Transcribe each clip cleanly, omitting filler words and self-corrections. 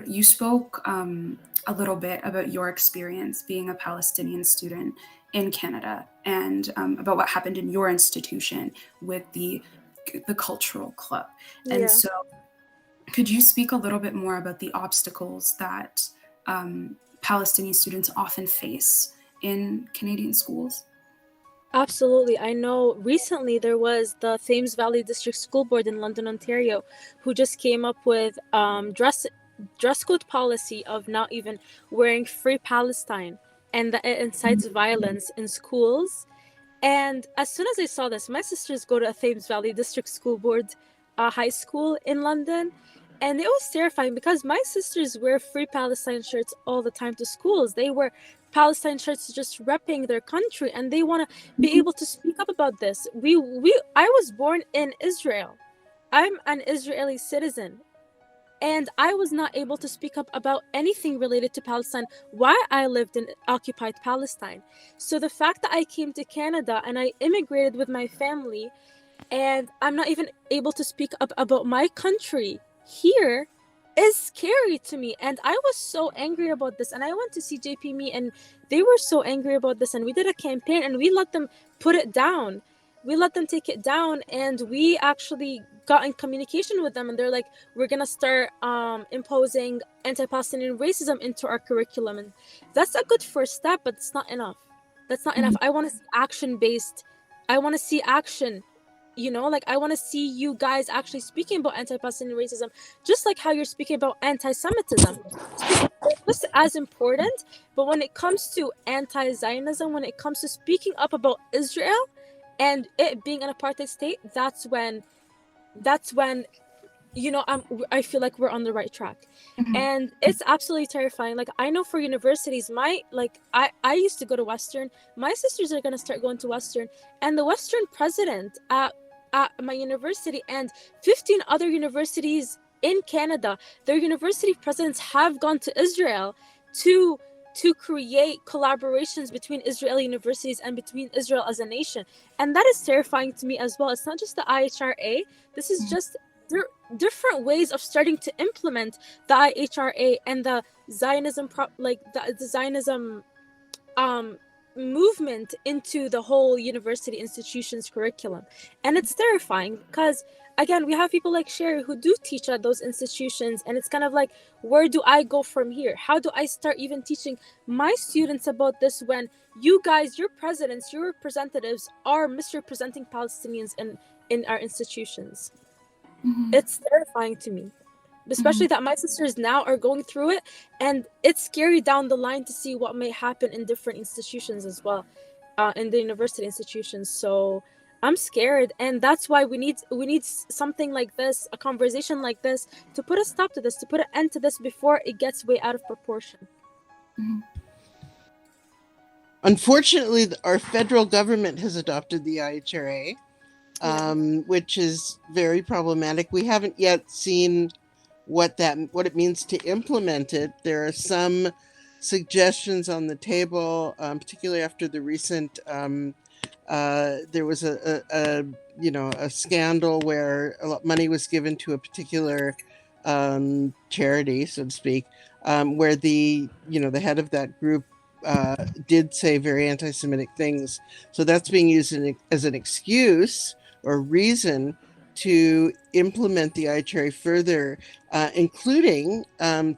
you spoke a little bit about your experience being a Palestinian student in Canada and about what happened in your institution with the cultural club. And Yeah. so, could you speak a little bit more about the obstacles that Palestinian students often face in Canadian schools? Absolutely. I know recently there was the Thames Valley District School Board in London, Ontario, who just came up with dress code policy of not even wearing Free Palestine, and that it incites violence in schools. And as soon as I saw this, my sisters go to a Thames Valley District School Board high school in London. And it was terrifying because my sisters wear Free Palestine shirts all the time to schools. They wear Palestine shirts just repping their country, and they want to be able to speak up about this. I was born in Israel. I'm an Israeli citizen, and I was not able to speak up about anything related to Palestine while I lived in occupied Palestine. So the fact that I came to Canada and I immigrated with my family, and I'm not even able to speak up about my country here, is scary to me. And I was so angry about this, and I went to see JP Me, and they were so angry about this, and we did a campaign, and we let them put it down. We let them take it down, and we actually got in communication with them, and they're like, we're gonna start imposing anti-Palestinian racism into our curriculum. And that's a good first step, but it's not enough. That's not enough. I want to see action based. I want to see action. Like, I want to see you guys actually speaking about anti-Palestinian racism, just like how you're speaking about anti-Semitism. This is as important, but when it comes to anti-Zionism, when it comes to speaking up about Israel and it being an apartheid state, that's when I feel like we're on the right track. Mhm. And it's absolutely terrifying. Like, I know for universities, I used to go to Western. My sisters are going to start going to Western, and the Western president at my university and 15 other universities in Canada, their university presidents have gone to Israel to create collaborations between Israeli universities and between Israel as a nation. And that is terrifying to me as well. It's not just the IHRA. This is just different ways of starting to implement the IHRA and the Zionism the Zionism movement into the whole university institution's curriculum. And it's terrifying because, again, we have people like Sherry who do teach at those institutions, and it's kind of like, where do I go from here? How do I start even teaching my students about this when you guys, your presidents, your representatives are misrepresenting Palestinians in our institutions? Mhm. It's terrifying to me, especially Mhm. that my sisters now are going through it, and it's scary down the line to see what may happen in different institutions as well, in the university institutions. So I'm scared, and that's why we need something like this, a conversation like this, to put a stop to this, to put an end to this before it gets way out of proportion. Mhm. Unfortunately, our federal government has adopted the IHRA, Yeah. which is very problematic. We haven't yet seen what it means to implement it. There are some suggestions on the table, particularly after the recent. There was a scandal where a lot of money was given to a particular charity, so to speak, where the head of that group did say very anti-Semitic things. So that's being used as an excuse or reason to implement the IHRA further, including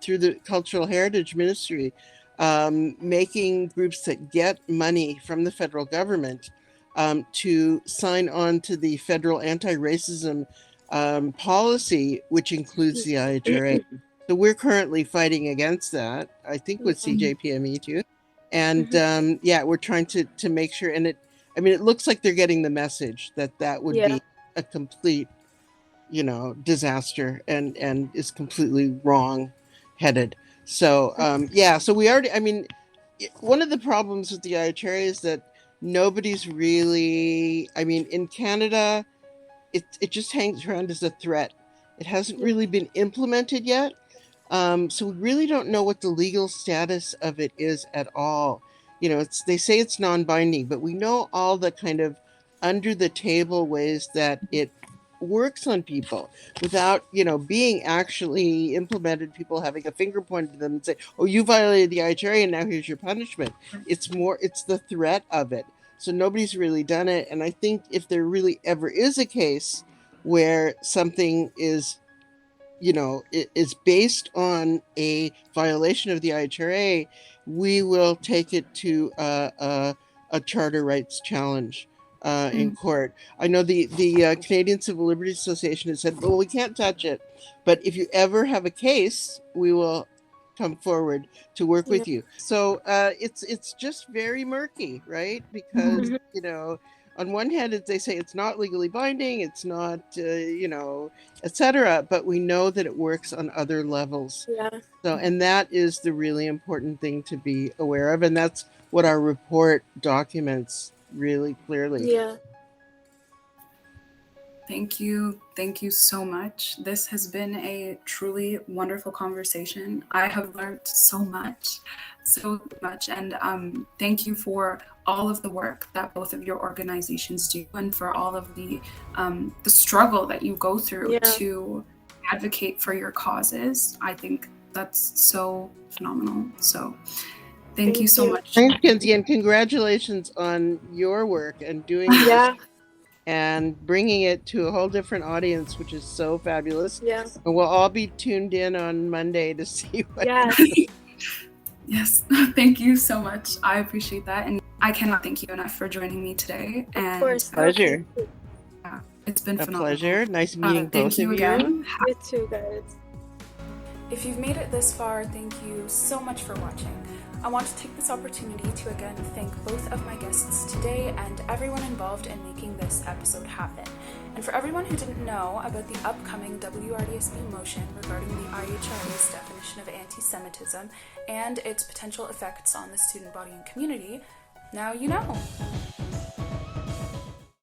through the Cultural Heritage Ministry, making groups that get money from the federal government to sign on to the federal anti-racism policy, which includes the IHRA. So we're currently fighting against that, I think with Yeah. CJPME too. And Mhm. we're trying to make sure, and it looks like they're getting the message that would Yeah. be a complete, disaster and is completely wrong headed. So, so we already, one of the problems with the IHRA is that nobody's really, in Canada, it just hangs around as a threat. It hasn't Yeah. really been implemented yet. So we really don't know what the legal status of it is at all. They say it's non-binding, but we know all the kind of under the table ways that it works on people without, being actually implemented, people having a finger pointed at them and say, oh, you violated the IHRA and now here's your punishment. It's the threat of it. So nobody's really done it. And I think if there really ever is a case where something is based on a violation of the IHRA, we will take it to a charter rights challenge in court. I know the Canadian Civil Liberties Association has said, well, we can't touch it, but if you ever have a case, we will come forward to work with you. So it's just very murky, right? Because on one hand, they say it's not legally binding, it's not, etc. But we know that it works on other levels. Yeah. So, and that is the really important thing to be aware of, and that's what our report documents really clearly. Yeah. Thank you. Thank you so much. This has been a truly wonderful conversation. I have learned so much. And thank you for all of the work that both of your organizations do, and for all of the struggle that you go through to advocate for your causes. I think that's so phenomenal. So thank you so much. Thanks, Kenzie, and congratulations on your work and doing this and bringing it to a whole different audience, which is so fabulous. Yeah. And we'll all be tuned in on Monday to see what Yes, thank you so much. I appreciate that. And I cannot thank you enough for joining me today. And of course. Pleasure. Yeah, it's been phenomenal. Pleasure. Nice meeting both of you. Again. You too, guys. If you've made it this far, thank you so much for watching. I want to take this opportunity to again thank both of my guests today and everyone involved in making this episode happen. And for everyone who didn't know about the upcoming WRDSB motion regarding the IHRA's definition of anti-Semitism and its potential effects on the student body and community, now you know.